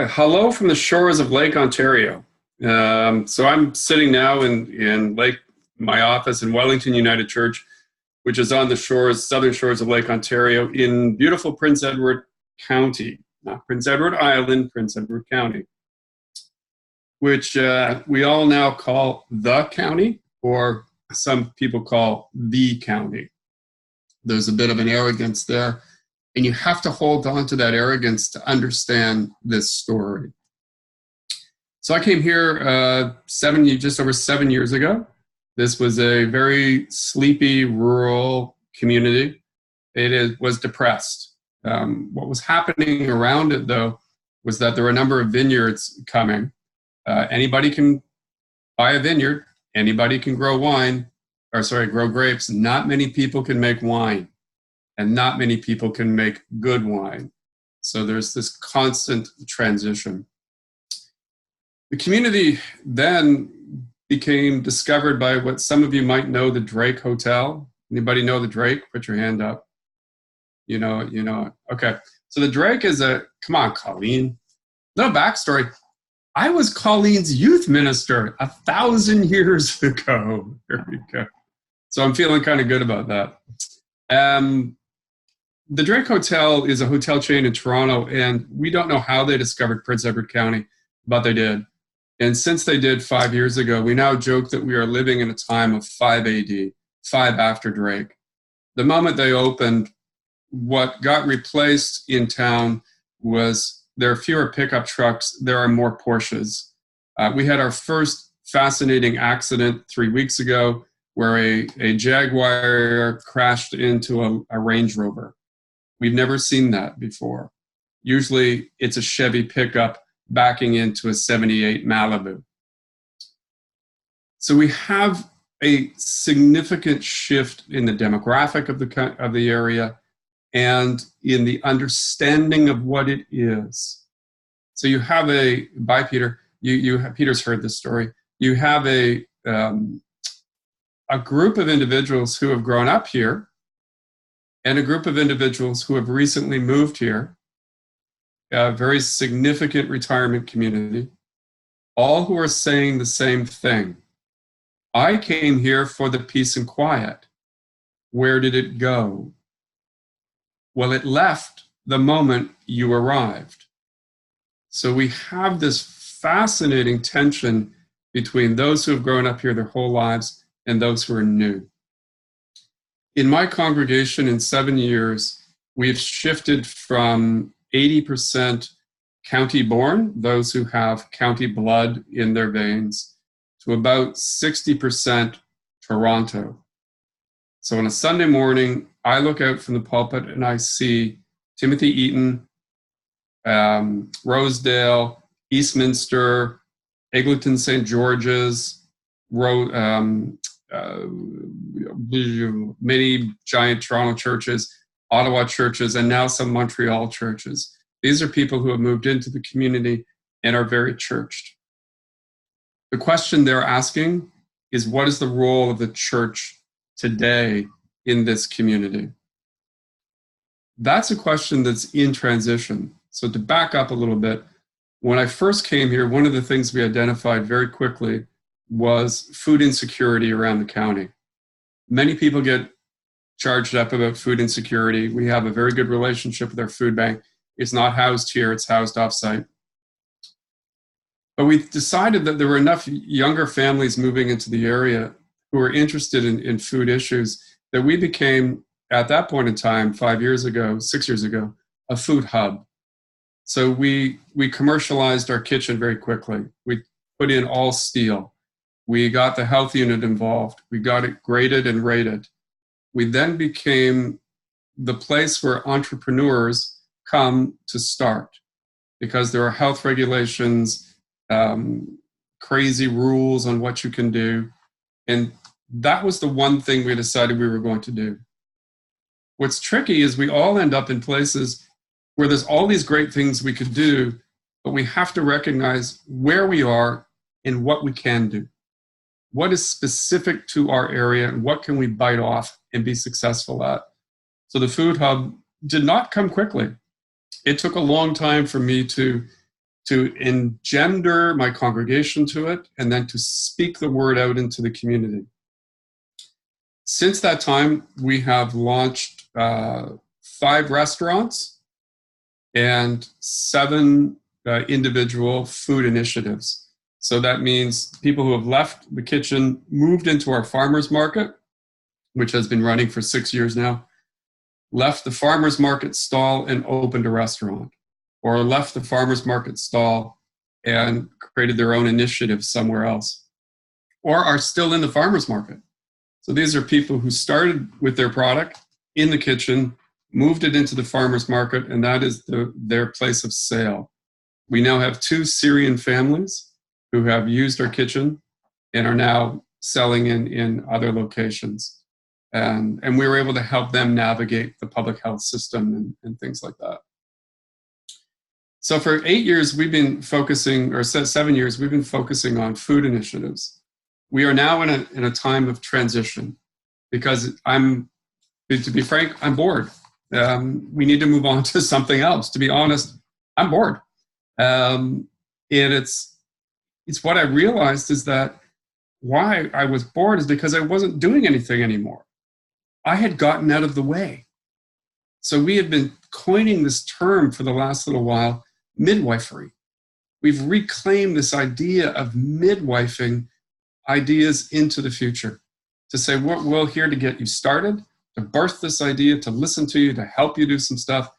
Hello from the shores of Lake Ontario. So I'm sitting now in my office in Wellington United Church, which is on the southern shores of Lake Ontario in beautiful Prince Edward County, not Prince Edward Island, Prince Edward County, which we all now call the county, or some people call the county. There's a bit of an arrogance there. And you have to hold on to that arrogance to understand this story. So I came here just over 7 years ago. This was a very sleepy rural community. Was depressed. What was happening around it, though, was that there were a number of vineyards coming. Anybody can buy a vineyard. Anybody can grow grow grapes. Not many people can make wine. And not many people can make good wine. So there's this constant transition. The community then became discovered by what some of you might know, the Drake Hotel. Anybody know the Drake? Put your hand up. You know it. Okay. So the Drake is come on, Colleen. Little backstory. I was Colleen's youth minister 1,000 years ago. There we go. So I'm feeling kind of good about that. The Drake Hotel is a hotel chain in Toronto, and we don't know how they discovered Prince Edward County, but they did. And since they did 5 years ago, we now joke that we are living in a time of 5 AD, 5 after Drake. The moment they opened, what got replaced in town was there are fewer pickup trucks, there are more Porsches. We had our first fascinating accident 3 weeks ago where a Jaguar crashed into a Range Rover. We've never seen that before. Usually it's a Chevy pickup backing into a 78 Malibu. So we have a significant shift in the demographic of the area and in the understanding of what it is. So you have bye Peter, Peter's heard this story. You have a group of individuals who have grown up here and a group of individuals who have recently moved here, a very significant retirement community, all who are saying the same thing. I came here for the peace and quiet. Where did it go? Well, it left the moment you arrived. So we have this fascinating tension between those who have grown up here their whole lives and those who are new. In my congregation in 7 years, we've shifted from 80% county born, those who have county blood in their veins, to about 60% Toronto. So on a Sunday morning, I look out from the pulpit and I see Timothy Eaton, Rosedale, Eastminster, Eglinton St. George's, many giant Toronto churches, Ottawa churches, and now some Montreal churches. These are people who have moved into the community and are very churched. The question they're asking is, what is the role of the church today in this community? That's a question that's in transition. So to back up a little bit, when I first came here, one of the things we identified very quickly was food insecurity around the county. Many people get charged up about food insecurity. We have a very good relationship with our food bank. It's not housed here, it's housed offsite. But we decided that there were enough younger families moving into the area who were interested in food issues that we became, at that point in time, 6 years ago, a food hub. So we commercialized our kitchen very quickly. We put in all steel. We got the health unit involved. We got it graded and rated. We then became the place where entrepreneurs come to start because there are health regulations, crazy rules on what you can do. And that was the one thing we decided we were going to do. What's tricky is we all end up in places where there's all these great things we could do, but we have to recognize where we are and what we can do. What is specific to our area and what can we bite off and be successful at? So the food hub did not come quickly. It took a long time for me to to engender my congregation to it, and then to speak the word out into the community. Since that time, we have launched 5 restaurants and 7 individual food initiatives. So that means people who have left the kitchen, moved into our farmers market, which has been running for 6 years now, left the farmers market stall and opened a restaurant, or left the farmers market stall and created their own initiative somewhere else, or are still in the farmers market. So these are people who started with their product in the kitchen, moved it into the farmers market, and that is their place of sale. We now have 2 Syrian families who have used our kitchen and are now selling in other locations. And we were able to help them navigate the public health system and things like that. So for 8 years, we've been focusing, or 7 years, we've been focusing on food initiatives. We are now in a time of transition because to be frank, I'm bored. We need to move on to something else. To be honest, I'm bored. And it's what I realized is that why I was bored is because I wasn't doing anything anymore. I had gotten out of the way. So we had been coining this term for the last little while, midwifery. We've reclaimed this idea of midwifing ideas into the future, to say we're here to get you started, to birth this idea, to listen to you, to help you do some stuff,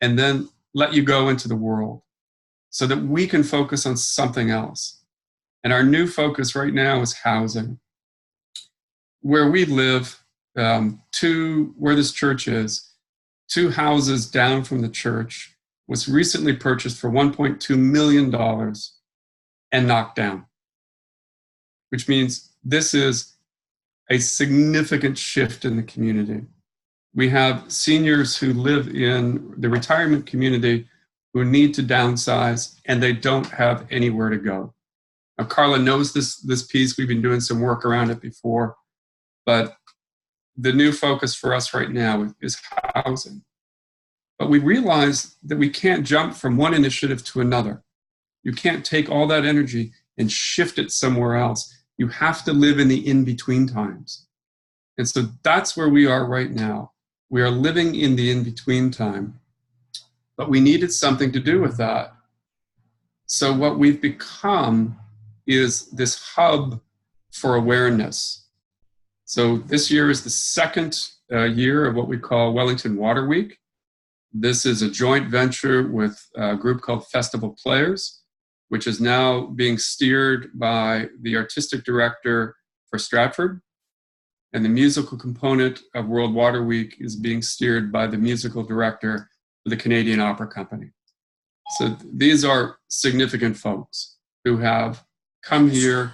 and then let you go into the world so that we can focus on something else. And our new focus right now is housing. Where we live, where this church is, 2 houses down from the church, was recently purchased for $1.2 million and knocked down, which means this is a significant shift in the community. We have seniors who live in the retirement community who need to downsize, and they don't have anywhere to go. Now, Carla knows this piece. We've been doing some work around it before, but the new focus for us right now is housing. But we realize that we can't jump from one initiative to another. You can't take all that energy and shift it somewhere else. You have to live in the in-between times. And so that's where we are right now. We are living in the in-between time, but we needed something to do with that. So what we've become is this hub for awareness. So this year is the 2nd year of what we call Wellington Water Week. This is a joint venture with a group called Festival Players, which is now being steered by the artistic director for Stratford. And the musical component of World Water Week is being steered by the musical director for the Canadian Opera Company. So these are significant folks who have come here.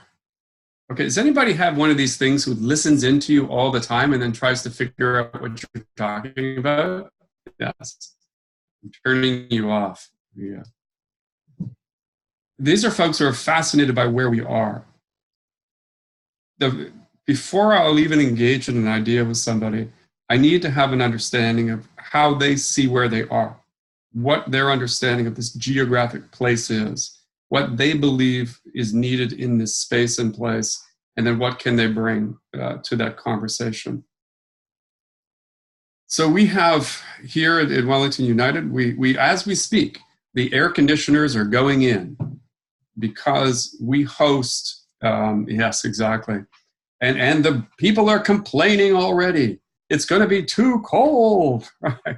Okay, does anybody have one of these things who listens into you all the time and then tries to figure out what you're talking about? Yes. I'm turning you off. Yeah. These are folks who are fascinated by where we are. Before I'll even engage in an idea with somebody, I need to have an understanding of how they see where they are, what their understanding of this geographic place is, what they believe is needed in this space and place, and then what can they bring to that conversation. So we have here at Wellington United, we as we speak, the air conditioners are going in because we host, yes, exactly. And the people are complaining already. It's going to be too cold, right?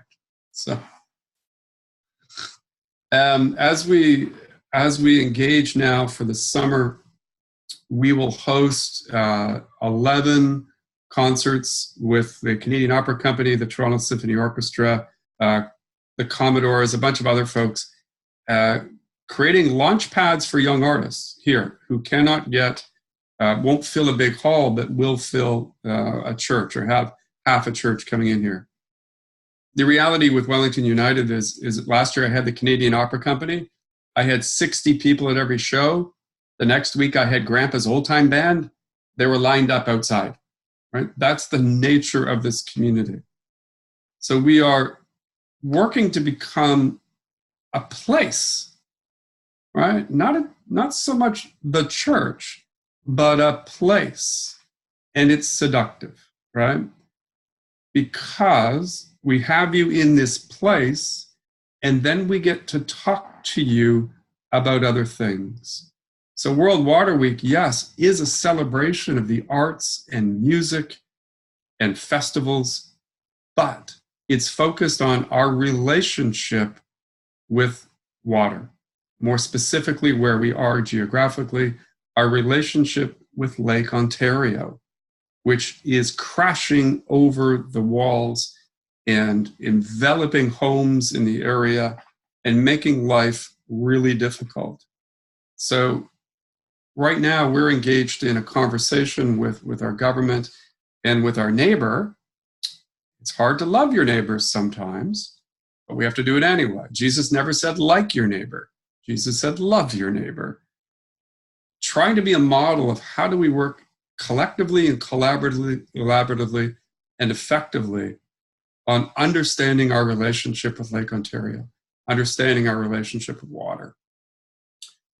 So as we engage now for the summer, we will host 11 concerts with the Canadian Opera Company, the Toronto Symphony Orchestra, the Commodores, a bunch of other folks, creating launch pads for young artists here who cannot yet, won't fill a big hall, but will fill a church or have half a church coming in here. The reality with Wellington United is last year I had the Canadian Opera Company. I had 60 people at every show. The next week I had Grandpa's Old Time Band. They were lined up outside, right? That's the nature of this community. So we are working to become a place right? Not so much the church, but a place. And it's seductive, right? Because we have you in this place, and then we get to talk to you about other things. So World Water Week, yes, is a celebration of the arts and music and festivals, but it's focused on our relationship with water, more specifically where we are geographically, our relationship with Lake Ontario, which is crashing over the walls and enveloping homes in the area and making life really difficult. So right now we're engaged in a conversation with our government and with our neighbor. It's hard to love your neighbors sometimes, but we have to do it anyway. Jesus never said like your neighbor. Jesus said love your neighbor. Trying to be a model of how do we work collectively and collaboratively and effectively on understanding our relationship with Lake Ontario, understanding our relationship with water.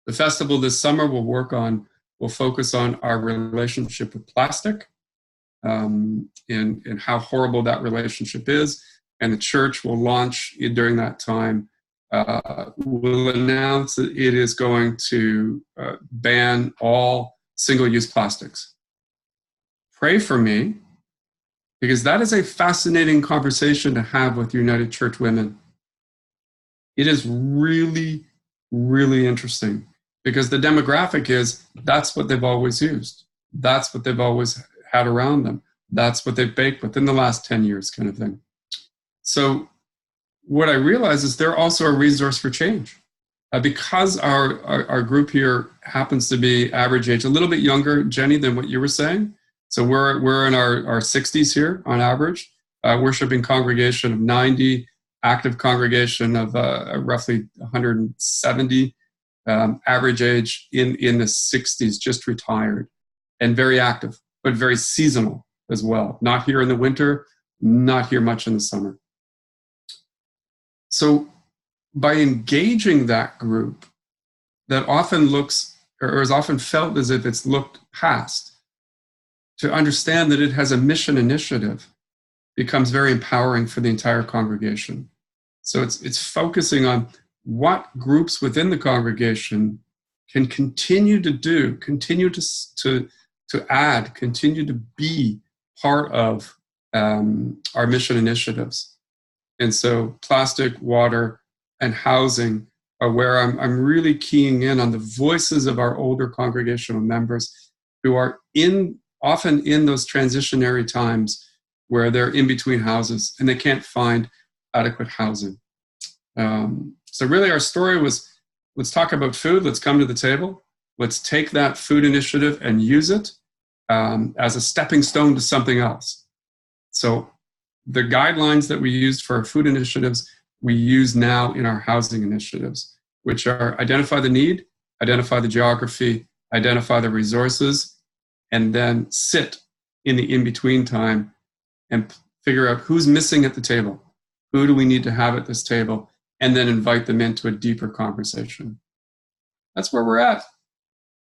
The festival this summer will focus on our relationship with plastic, and how horrible that relationship is. And the church will launch during that time, will announce that it is going to ban all single-use plastics. Pray for me, because that is a fascinating conversation to have with United Church women. It is really, really interesting, because the demographic is that's what they've always used. That's what they've always had around them. That's what they've baked within the last 10 years kind of thing. So what I realize is they're also a resource for change. Because our group here happens to be average age, a little bit younger, Jenny, than what you were saying. So we're in our 60s here on average, worshiping congregation of 90, active congregation of roughly 170, average age in the 60s, just retired, and very active, but very seasonal as well. Not here in the winter, not here much in the summer. So by engaging that group that often looks, or is often felt as if it's looked past, to understand that it has a mission initiative becomes very empowering for the entire congregation. So it's focusing on what groups within the congregation can continue to do, continue to add, continue to be part of our mission initiatives. And so plastic, water, and housing are where I'm really keying in on the voices of our older congregational members who are often in those transitionary times where they're in between houses and they can't find adequate housing. So really our story was, let's talk about food, let's come to the table, let's take that food initiative and use it as a stepping stone to something else. So the guidelines that we used for our food initiatives, we use now in our housing initiatives, which are identify the need, identify the geography, identify the resources, and then sit in the in-between time and figure out who's missing at the table, who do we need to have at this table, and then invite them into a deeper conversation. That's where we're at.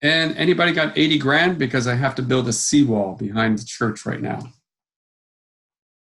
And anybody got 80 grand? Because I have to build a seawall behind the church right now.